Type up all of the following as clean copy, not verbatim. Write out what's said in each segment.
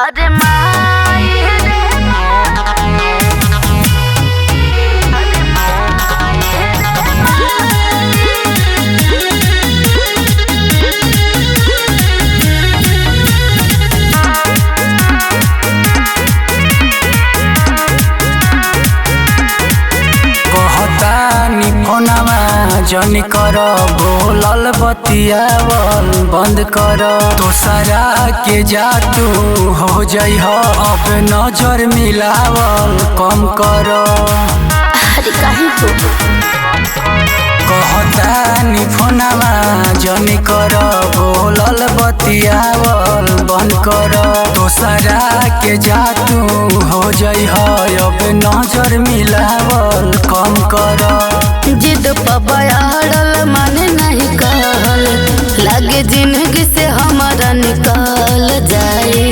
अरे माई रे अरे माई कहतानी फोनवा जनी कर बोलल बतियावल बंद कर दोसरा के जा तू हो जइह अब नजर मिलावल कम कर। अरे काहे तो कहतानी फोनवा जनी कर बोलल बतियावल बंद कर दोसरा के जा तू हो जइह अब नजर मिलावल कम कर। जिद पबयाड़ल माने नहीं कहल लागे जिंदगी से हमारा निकाल जाए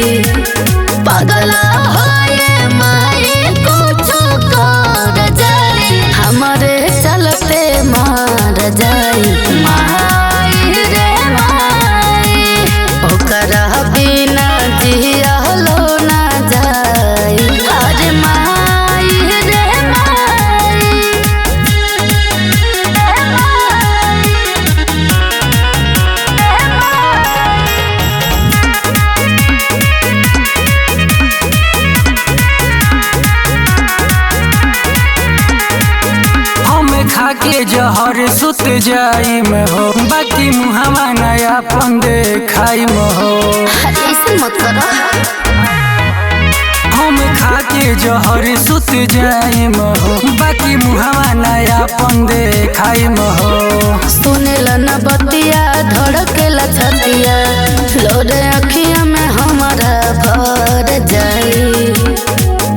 पगला होए माए कुछो कर जाए हमारे चलते मार जाए माई रे माई ओकरा बिना जियालो ना जाए। अरे माई रे खाके जहर सुत जाई में हो बाकी मुहावा नया पन देखाई में हो। ऐसे मत करो हम खाके जहर सुत जाई में हो बाकी मुहावा नया पन देखाई में हो। सुनेला न बतिया धड़केला छतिया लोरे अखिया में हमारा भर जाई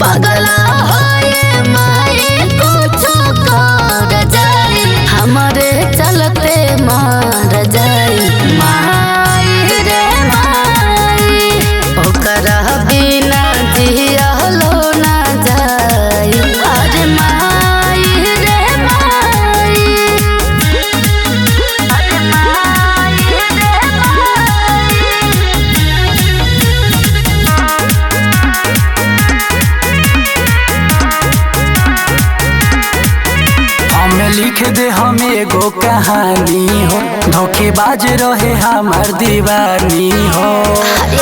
पगला होए माए कुछो कर जाई हमारे चलते मार जाई माई रे माई ओकरा बिना जियालो ना जाई। अरे माई रे माई अरे माई रे हमें लिख दे हम एगो कहानी हो धोखेबाज रहे हमार दीवानी हो।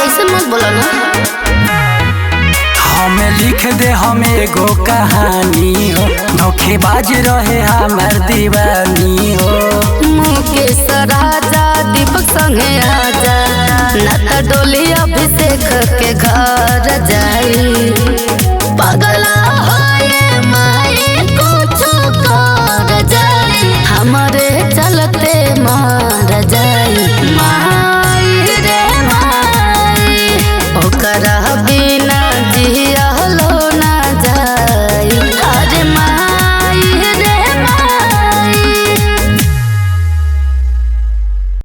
ऐसे मत बोलो ना हमें लिख दे हम एगो कहानी हो धोखेबाज रहे हमार दीवानी हो। मुकेश राजा दीपक संगे आजा न त डोली अभिषेक के घर जाई।